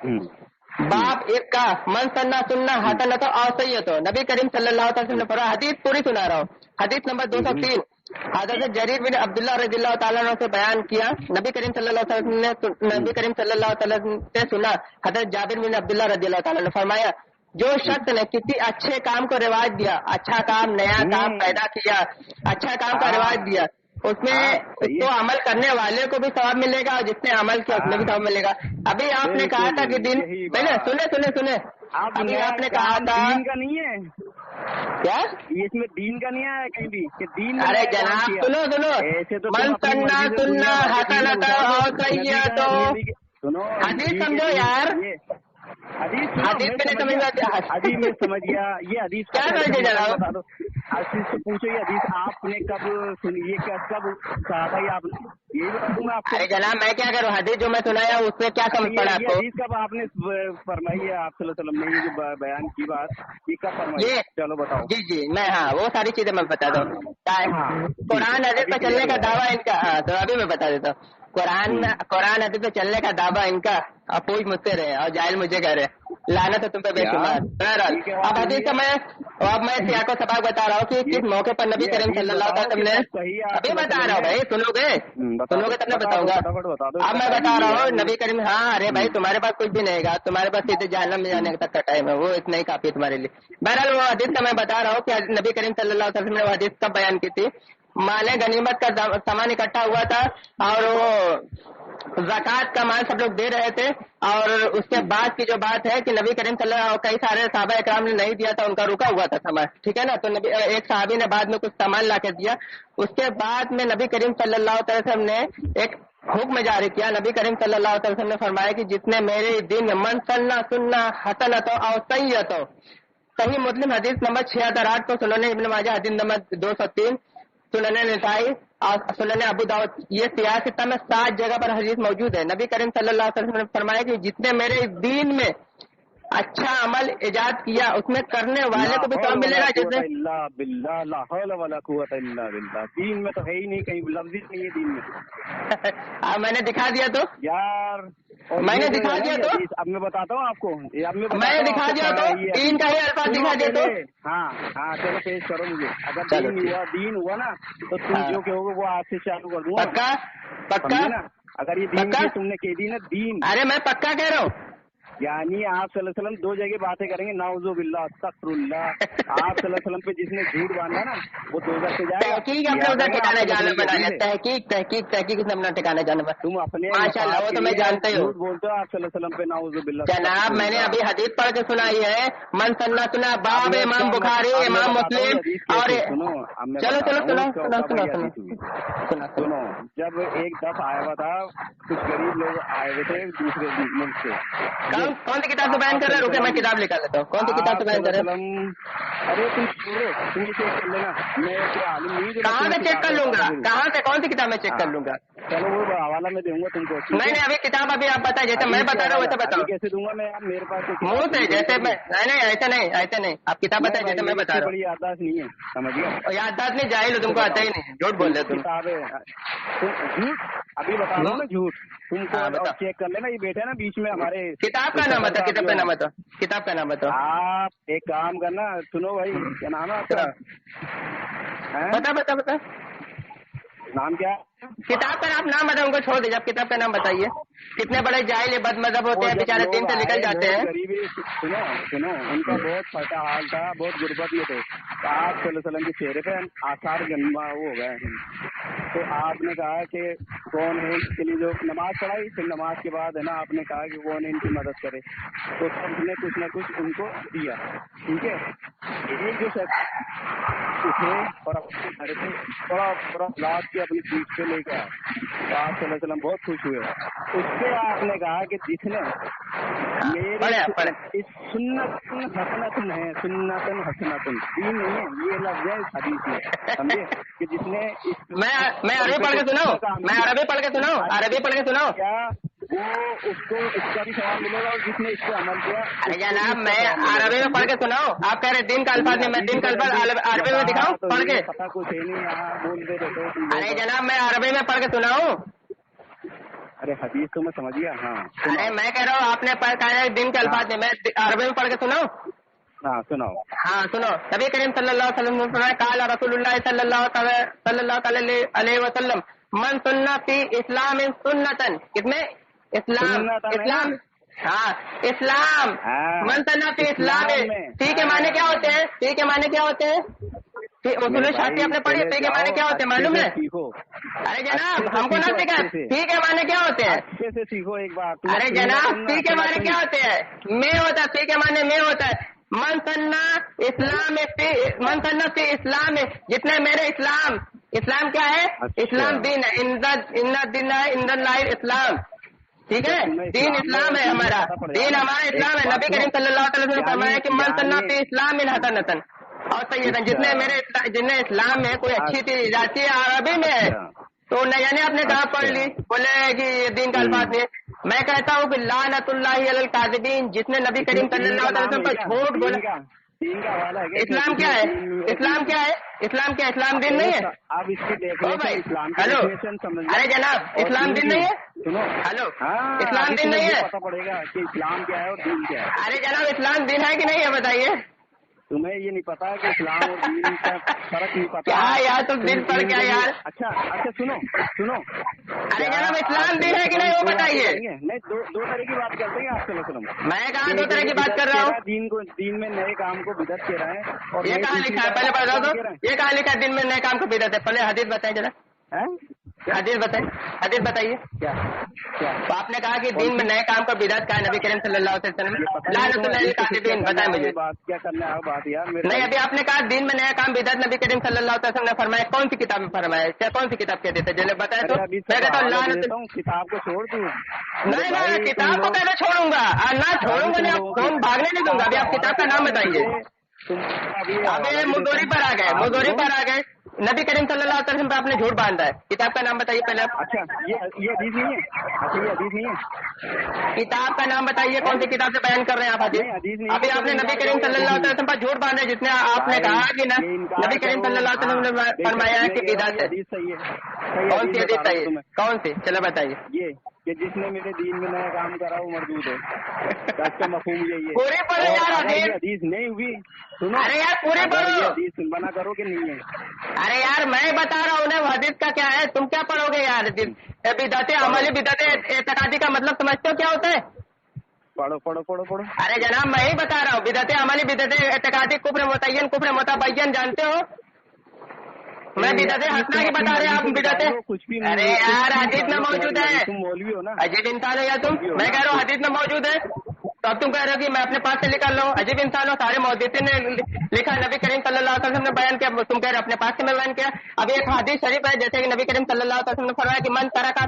B: बाप 1 का मन सन्ना सुन्ना हसन तो असैयत हो। नबी करीम सल्लल्लाहु अलैहि वसल्लम ने फरमाया, हदीस पूरी सुना रहा हूँ, हदीस नंबर 203 हज़रत जरीर बिन अब्दुल्लाह रज़ियल्लाहु ताला अन्हु से बयान किया, नबी करीम सल्लल्लाहु अलैहि वसल्लम से सुना, हज़रत जाबिर बिन अब्दुल्लाह रज़ियल्लाहु ताला अन्हु फरमाया, जो शख्स ने किसी अच्छे काम को रिवाज दिया, अच्छा काम, नया काम पैदा किया, अच्छा काम का रिवाज दिया, उसमें उसको अमल करने वाले को भी सवाब मिलेगा और जिसने अमल किया उसमें भी सवाब मिलेगा। अभी आपने कहा था कि दिन, पहले सुने अभी आपने कहा था
C: दीन का नहीं है
B: क्या,
C: इसमें दीन का नहीं आया कहीं भी कि दीन।
B: अरे जनाब सुनो
C: ऐसे तो
B: मन सन्ना सुनना हसनत और सय्यत,
C: सुनो
B: हदीस समझो यार, हदीस में नहीं समझ में,
C: हदीस में समझ गया, ये हदीस
B: क्या समझे जनाब,
C: बता दो, हदीस से पूछो ये हदीस आपने कब सुनी, ये क्या कब कहा भाई आपने, यही बता दूं मैं आपको।
B: अरे जनाब मैं क्या करूँ, हदीस जो मैं सुनाया उसमें क्या समझ पड़ा आपको?
C: हदीस कब आपने फरमाई है, आप सल्लल्लाहु अलैहि वसल्लम ने ये जो बयान की बात, ये कब फरमाई? चलो बताओ।
B: जी मैं, हाँ वो सारी चीजें मैं बता दूँ। कुरान हदीस पे चलने का दावा इनका, हाँ तो अभी मैं बता देता हूँ। कुरान हदीस पे चलने का दावा इनका, आप पूछ मुझसे रहे और जाहिल मुझे कह रहे, लानत है तुम पे बेशुमार। अब हदीस का मैं सियाको सबाक बता रहा हूँ कि किस मौके पर नबी करीम सल्लल्लाहु अलैहि वसल्लम ने, अभी बता रहा हूँ भाई, सुनोगे तब मैं बताऊंगा। अब मैं बता रहा हूँ नबी करीम, हाँ अरे भाई तुम्हारे पास कुछ भी नहीं है, तुम्हारे पास सीधे जहन्नम में जाने तक का टाइम है, वो इतना ही काफी तुम्हारे लिए। बहरहाल वो हदीस का मैं बता रहा हूँ कि नबी करीम सल्लल्लाहु अलैहि वसल्लम ने वो हदीस कब बयान की थी, माले गनीमत का सामान इकट्ठा हुआ था और वो ज़कात का माल सब लोग दे रहे थे, और उसके बाद की जो बात है कि नबी करीम सल्लल्लाहु अलैहि वसल्लम, कई सारे सहाबा इकराम ने नहीं दिया था, उनका रुका हुआ था सामान, ठीक है ना, तो एक सहाबी ने बाद में कुछ सामान ला के दिया। उसके बाद में नबी करीम सल्लल्लाहु अलैहि वसल्लम ने एक हुक्म जारी किया। नबी करीम सल्लल्लाहु अलैहि वसल्लम ने फरमाया कि जितने मेरे दिन में मन सन्ना सुन्ना हसनत और सय्यत, सही मुस्लिम हदीस नंबर 6,800 को, सुनने इब्न माजा हदीस नंबर 203, सुनने निसाई और सुनने अबू दाऊद, ये सियासत में 7 जगह पर हदीस मौजूद है। नबी करीम सल्लल्लाहु अलैहि वसल्लम ने फरमाया कि जितने मेरे दीन में अच्छा अमल इजाद किया उसमें करने वाले को भी सवाब मिलेगा। जिसने
C: दीन में तो है ही नहीं, कहीं लफ्ज़ ही नहीं है दीन में।
B: मैंने दिखा दिया तो
C: यार,
B: मैंने दिखा दिया तो
C: अब मैं बताता हूँ आपको,
B: मैंने दिखा दिया तो दीन का ही अल्फाज दिखा दिया तो।
C: हाँ चलो पेश करो मुझे, अगर दीन हुआ ना तो तुम जो कहोगे वो आज से चालू कर दूंगा।
B: पक्का
C: ना, अगर ये दीन तुमने कह दी ना दीन,
B: अरे मैं पक्का कह रहा हूँ,
C: यानी आप सल्लल्लाहु अलैहि वसल्लम 2 जगह बातें करेंगे, नाउज़ु बिल्लाह अस्तगफिरुल्लाह। आप सल्लल्लाहु अलैहि वसल्लम पे जिसने झूठ बांधा ना वो दोज़ख से जाएगा।
B: तहकीक अपने उधर ठिकाना जाना बना है, तहकीक से अपना ठिकाना जाना।
C: तुम अपने
B: माशाल्लाह वो तो मैं जानता हूँ,
C: झूठ बोलते हो आप सल्लल्लाहु अलैहि वसल्लम पे, नाउज़ु बिल्लाह।
B: जनाब मैंने अभी हदीस पढ़ के सुनाई है, मन सुना बाब इमाम बुखारी इमाम मुस्लिम। और
C: सुनो, जब एक दफा आया हुआ था, कुछ गरीब लोग आए हुए थे दूसरे मुल्क से।
B: कौन सी किताब से बयान कर रहे हैं? रुके मैं किताब निकाल लेता हूँ। कौन सी किताब से बयान कर रहे हैं?
C: अरे तुम छोड़ो, तुम ये चेक कर लेना, मैं क्या आलिम नहीं जो
B: कहाँ से चेक कर लूंगा, कहाँ से कौन सी किताब में चेक कर लूंगा?
C: चलो वो हवाला में दूंगा तुमको।
B: नहीं नहीं, अभी किताब अभी आप बताए, जैसे मैं बता रहा हूँ वैसे बताओ।
C: कैसे दूंगा मैं? आप मेरे पास
B: मुँह से जैसे मैं, नहीं ऐसे नहीं, आप किताब बताए जैसे मैं बता रहा हूँ।
C: बड़ी याददाश्त नहीं है, समझ गया?
B: और याददाश्त नहीं, जाहिल हो, तुमको आता ही नहीं, झूठ बोल रहे तुम।
C: किताब है झूठ, अभी बता रहा हूँ ना झूठ, तुमको और चेक कर लेना। ये बैठे ना बीच में हमारे।
B: किताब का नाम बताओ, किताब का नाम बताओ, किताब का नाम बताओ।
C: आप एक काम करना, सुनो भाई, क्या नाम है आपका?
B: बता
C: नाम क्या है?
B: किताब का आप नाम बताओ, उनको छोड़ दीजिए, आप किताब का नाम बताइए। कितने बड़े जाहिल बदमज़हब होते हैं बेचारे, दिन से निकल जाते हैं।
C: गरीबी, सुनो उनका बहुत फटा हाल था, बहुत गुर्बत में थे। आप सल्लल्लाहु के चेहरे पे आसार जन्मा हो गए हैं। तो आपने कहा कि कौन है इसके लिए, जो नमाज पढ़ाई, फिर नमाज के बाद है ना आपने कहा कि कौन है इनकी मदद करे, तो सबने कुछ न कुछ उनको दिया, ठीक है? एक जो शख्स उठे और अपने घर से थोड़ा लाद के अपनी पीठ पे लेकर आए, तो आप सल्लल्लाहु अलैहि वसल्लम बहुत खुश हुए। उससे आपने कहा कि जिसने मेरे इस सुन्नतन हसनतन है, सुन्नतन हसनतन, दीन नहीं है, ये लफ्ज़ है हदीस में, समझे? कि जिसने
B: मैं अरबी पढ़ के सुनाऊं, अरबी पढ़ के सुनाऊं
C: क्या वो उसको इसका भी सवाल मिलेगा, और जिसने इस पे अमल किया।
B: अरे जनाब मैं अरबी में पढ़ के सुनाऊं, आप कह रहे दिन का अल्फाज नहीं, मैं दिन का अल्फाज अरबी में दिखाऊं पढ़ के?
C: पता कुछ है नहीं, यहाँ बोल दे रहे।
B: अरे जनाब मैं अरबी में पढ़ के सुनाऊं?
C: अरे हदीस तो मैं समझ गया, हाँ।
B: अरे मैं कह रहा हूँ आपने कहा है दिन के अल्फाज नहीं, मैं अरबी में पढ़ के सुनाऊं?
C: हाँ सुनाओ।
B: हाँ सुनो। नबी करीम सल्लल्लाहु अलैहि वसल्लम ने फरमाया, काला रसूलुल्लाह सल्लल्लाहु अलैहि वसल्लम, मन सुन्ना फी इस्लाम सुन्नतन, किसमें? इस्लाम, हाँ इस्लाम, मन सुन्ना फी इस्लाम। फी के माने क्या होते हैं? फी के माने क्या होते हैं? उसूल शाफी आपने पढ़ी, फी के माने क्या होते हैं मालूम है? अरे जनाब हमको ना सिखा, फी के माने क्या होते हैं?
C: अच्छे से सीखो एक बार।
B: अरे जनाब फी के माने क्या होते हैं? में होता है, फी के माने में होता है। मन सन्ना इस्लाम फी इस्लाम, जितने मेरे इस्लाम क्या है? इस्लाम दीन है, इन्ना दीन है इंदल्लाह इस्लाम, ठीक है? दीन इस्लाम है हमारा, दीन हमारा इस्लाम है। नबी करीम सल्लल्लाहु अलैहि वसल्लम ने फरमाया कि मन सन्ना फी इस्लाम इन हसनतन, और सैयदन, जितने इस्लाम में कोई अच्छी चीज जाती है अरबी में है, तो न जाने आपने कहा पढ़ ली, बोले कि ये दीन का अल्फाज नहीं। मैं कहता हूँ कि लानतुल्लाहि अलल काज़िबीन, जिसने नबी करीम सल्लल्लाहु अलैहि वसल्लम पर झूठ बोला। इस्लाम क्या है? इस्लाम दिन नहीं है?
C: आप इसकी डेफिनेशन,
B: हेलो, अरे जनाब इस्लाम दिन नहीं है?
C: सुनो,
B: हेलो, इस्लाम दिन नहीं है?
C: पता पड़ेगा कि इस्लाम क्या है और दीन क्या है।
B: अरे जनाब इस्लाम दिन है कि नहीं है बताइए?
C: तुम्हें ये नहीं पता कि इस्लाम और दीन का फर्क नहीं पता?
B: क्या यार तुम दिन पर क्या यार?
C: अच्छा सुनो।
B: अरे जनाब इस्लाम दिन है कि नहीं वो बताइए?
C: नहीं, दो तरह की बात करते हैं आप चलो।
B: मैं कहा दो तरह की बात कर रहा हूँ?
C: दीन में नए काम को बिदअत कह रहे हैं, और
B: ये कहाँ लिखा है? पहले बता दो, ये कहाँ लिखा है दिन में नए काम को बिदअत है? पहले हदीस बताएं जरा, हदीस बताइए। क्या तो आपने कहा कि दिन में नए काम को बिदअत का है नबी करीम सल्लल्लाहु अलैहि वसल्लम, लानतुल्लाहि काज़िबीन, बताएं मुझे
C: बात क्या करना है बात यार।
B: नहीं अभी आपने कहा दिन में नया काम बिदअत नबी करीम सल्लल्लाहु अलैहि वसल्लम ने फरमाया, कौन सी किताब में फरमाया? क्या कौन सी किताब कहते थे? जल्दी बताए तो मैं कहता हूँ लानत।
C: किताब को छोड़ दूँ?
B: नहीं किताब को कैसे छोड़ूंगा? ना छोड़ूंगा नहीं, आपको भागने नहीं दूंगा। अभी आप किताब का नाम बताइए। अभी मुदोरी पर आ गए, नबी करीम सल्लल्लाहु अलैहि वसल्लम पे आपने झूठ बांधा है। किताब का नाम बताइए पहले आप।
C: अच्छा ये हदीस नहीं है? अच्छा ये हदीस नहीं है?
B: किताब का नाम बताइए, कौन सी किताब से बयान कर रहे हैं आप हदीस? अभी आपने नबी करीम सल्लल्लाहु अलैहि वसल्लम पर झूठ बांधा है, जिसने आपने कहा कि नबी करीम सल्लल्लाहु अलैहि वसल्लम ने फरमाया है कि बिदअत है। कौन सी हदीस सही है? कौन सी? चलो बताइए।
C: ये कि जिसने मेरे दीन में नया काम करा वो मरदूद है, इसका मफहूम यही है।
B: पूरे पढ़ो यार
C: हदीस नहीं हुई, सुनो।
B: अरे यार पूरे पढ़ो।
C: हदीस बना करो कि नहीं है?
B: अरे यार मैं बता रहा हूँ ना हदीस का क्या है, तुम क्या पढ़ोगे यार? बिदअत अमली, बिदअत एतकादी का मतलब समझते हो क्या होता है?
C: पढ़ो।
B: अरे जनाब मैं ही बता रहा हूँ, बिदअत अमली, बिदअत एतकादी, कुफ्र मुतय्यन, कुफ्र मुतबय्यन जानते हो? मैं बिदअत हसना की बता रहे हैं, आप बिदअत कुछ भी। अरे यार हदीस में मौजूद है,
C: तुम मौलवी हो ना?
B: अजीब इंसान हो यार तुम। मैं कह रहा हूँ हदीस में मौजूद है, तो अब तुम कह रहे हो कि मैं अपने पास से निकाल लो। अजीब इंसान हो, सारे मुहद्दिसीन ने लिखा नबी करीम सल्लल्लाहु अलैहि वसल्लम ने बयान किया, तुम कह रहे हो अपने पास से मैं बयान किया। अभी एक हदीस शरीफ है, जैसे कि नबी करीम सल्लल्लाहु अलैहि वसल्लम ने फरमाया कि मन तरका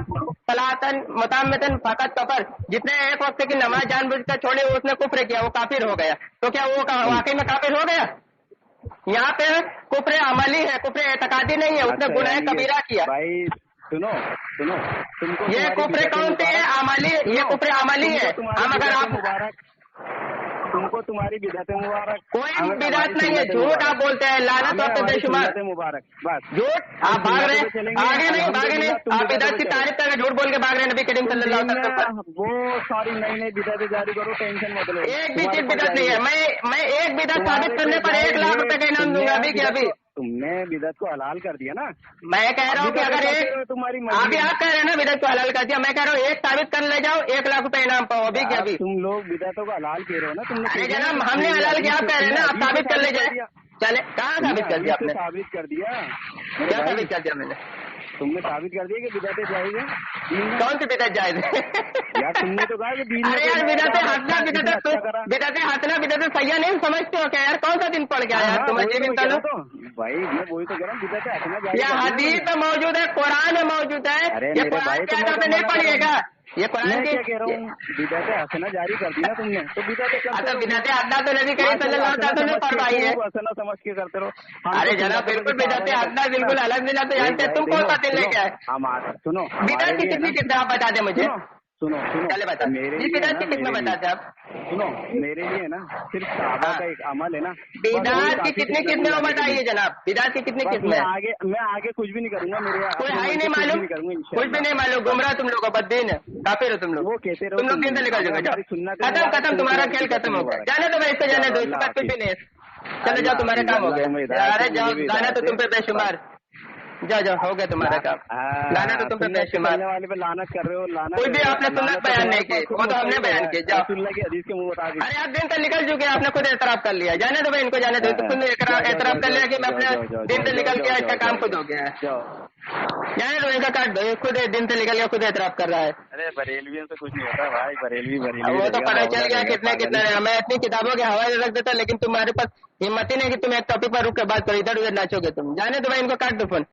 B: सलातन मुताम्मिदन फकत कफर, जिसने एक वक्त की नमाज जानबूझकर छोड़ी उसने कुफ्र किया, वो काफिर हो गया। तो क्या वो वाकई में काफिर हो गया? यहाँ पे कुफ्र अमली है, कुफ्र एतकादी नहीं है, उसने
C: अच्छा,
B: गुनाह
C: यानी
B: कबीरा किया।
C: भाई सुनो सुनो, तुमको
B: ये
C: तुम्हारी
B: कुफ्र
C: बिदअत
B: कौन सी है?
C: मुबारक-
B: अमली, ये कुफ्र अमली है। हम अगर आप
C: तुमको तुम्हारी बिदअत मुबारक।
B: कोई
C: हमें
B: बिदात
C: हमारी
B: नहीं है,
C: सुन्नत
B: झूठ
C: मुबारक।
B: आप बोलते हैं, लानत
C: हमें
B: आप पे
C: हमारी
B: बेशुमार
C: सुन्नत मुबारक, बस
B: झूठ आप भाग रहे हैं, आगे नहीं भागे नहीं, आप बिदात की तारीफ करके झूठ बोल के भाग रहे हैं नबी करीम सल्लल्लाहु अलैहि वसल्लम पर।
C: वो सारी नई नई बिदअतें जारी करो, टेंशन मत लो।
B: एक भी चीज बिदत नहीं है। मैं एक बिदत साबित करने पर 1 लाख रुपए का इनाम दूंगा अभी के अभी।
C: तुमने बिदअत को हलाल कर दिया ना।
B: मैं कह रहा हूँ कि अगर एक,
C: तुम्हारी
B: अभी आप कह रहे हैं ना बिदत को हलाल कर दिया, मैं कह रहा हूँ एक साबित कर ले जाओ, 1 लाख रुपए इनाम पाओ अभी के अभी।
C: तुम लोग बिदअतों को हलाल कह रहे हो ना, तुमने
B: अरे जनाब हमने हलाल किया, आप कह रहे हैं ना, आप साबित कर ले जाए। चले, कहाँ साबित कर दिया आपने?
C: साबित कर दिया।
B: क्या साबित कर दिया मैंने?
C: तुमने साबित कर दिया कि बिदअतें जायज है दीन में।
B: कौन सी बिदत जायज है?
C: यार तुमने तो कहा कि दीन में
B: अरे यार बिदतें हंसना,
C: अच्छा करा।
B: बिदतें हंसना, बिदतें सैया नहीं समझते हो क्या यार? कौन सा दिन पड़ गया यार तुम अजीब इंसान हो।
C: भाई मैं वही तो कह रहा हूँ, बिदअतें हंसना जायज
B: ये हदीस में मौजूद है, कुरान में मौजूद है,
C: अरे
B: ये
C: मेरे
B: कुरान
C: भाई,
B: के
C: तो मैं
B: आधार पे
C: तो
B: नहीं
C: मना
B: पढ़िएगा, ये
C: मैं
B: कुरान की।
C: क्या कह रहा हूँ, बिदअतें हंसना जारी कर दी ना तुमने, तो बिदअतें
B: अच्छा बिदतें हंसना तो नबी करीम सल्लल्लाहु अलैहि वसल्लम ने फरमाई है।
C: हंसना समझ के करते रहो।
B: अरे जनाब बिल्कुल बिदतें हंसना बिल्कुल अलग दिन तो जानते हैं। तुम कौन सा दिन लेके आए?
C: हमारा सुनो,
B: बिदत की कितनी किस्में आप बता दें मुझे।
C: सुनो सुनो
B: चले बता,
C: मेरे
B: जी
C: लिए
B: बिदत
C: ना,
B: की किस्में
C: मेरे
B: बताते
C: लिए।
B: आप।
C: सुनो मेरे लिए ना सिर्फ साहबा
B: हाँ।
C: का एक अमल है ना,
B: बिदत की कितनी किस्में वो बताइए जनाब, बिदत की कितनी किस्में?
C: मैं आगे कुछ भी नहीं करूंगा, मेरे
B: कोई
C: अपने
B: है ही
C: मन से
B: नहीं
C: कुछ भी
B: मालूम,
C: नहीं करूंगा
B: कुछ भी
C: इंशाल्लाह।
B: नहीं मालूम, गुमराह तुम लोग, बद्दीन है, काफिर हो तुम लोग।
C: वो कहते रहो
B: तुम लोग दिन से निकल जाओगे,
C: हमारी सुन्नत
B: खत्म
C: मुबारक,
B: खत्म, तुम्हारा खेल खत्म हो गया। जाने दो भाई, इससे जाने दो, इसके बाद कुछ भी नहीं है। चले जाओ, तुम्हारे काम हो गया। अरे जाओ, गाना तो तुम पे बेशुमार, जाओ जाओ, हो गया तुम्हारा काम। गाना तो तुम पे बेशुमार,
C: वाले पे लानत कर रहे हो, लानत।
B: कोई भी आपने सुन्नत बयान नहीं की, वो तो हमने बयान की। जाओ,
C: सुन्नत की हदीस के मुंह मुताबिक।
B: अरे आप दिन से निकल चुके हैं, आपने खुद एतराफ कर लिया। जाने दो भाई, इनको जाने दो, खुद ने एतराफ कर लिया कि मैं अपने दिन से निकल गया, इसका काम खुद हो गया है। जाने दो, इनका काट दो, खुद दिन से निकल गया, खुद एतराफ कर रहा है।
C: अरे बरेलवियों से कुछ नहीं होता भाई, बरेलवी
B: वो तो पता चल गया कितने कितने। मैं इतनी किताबों के हवाले रख देता, लेकिन तुम्हारे पास हिम्मत ही नहीं कि तुम एक टॉपिक पर रुक के बात करो, इधर उधर नाचोगे तुम। जाने दो भाई, इनको काट दो फोन।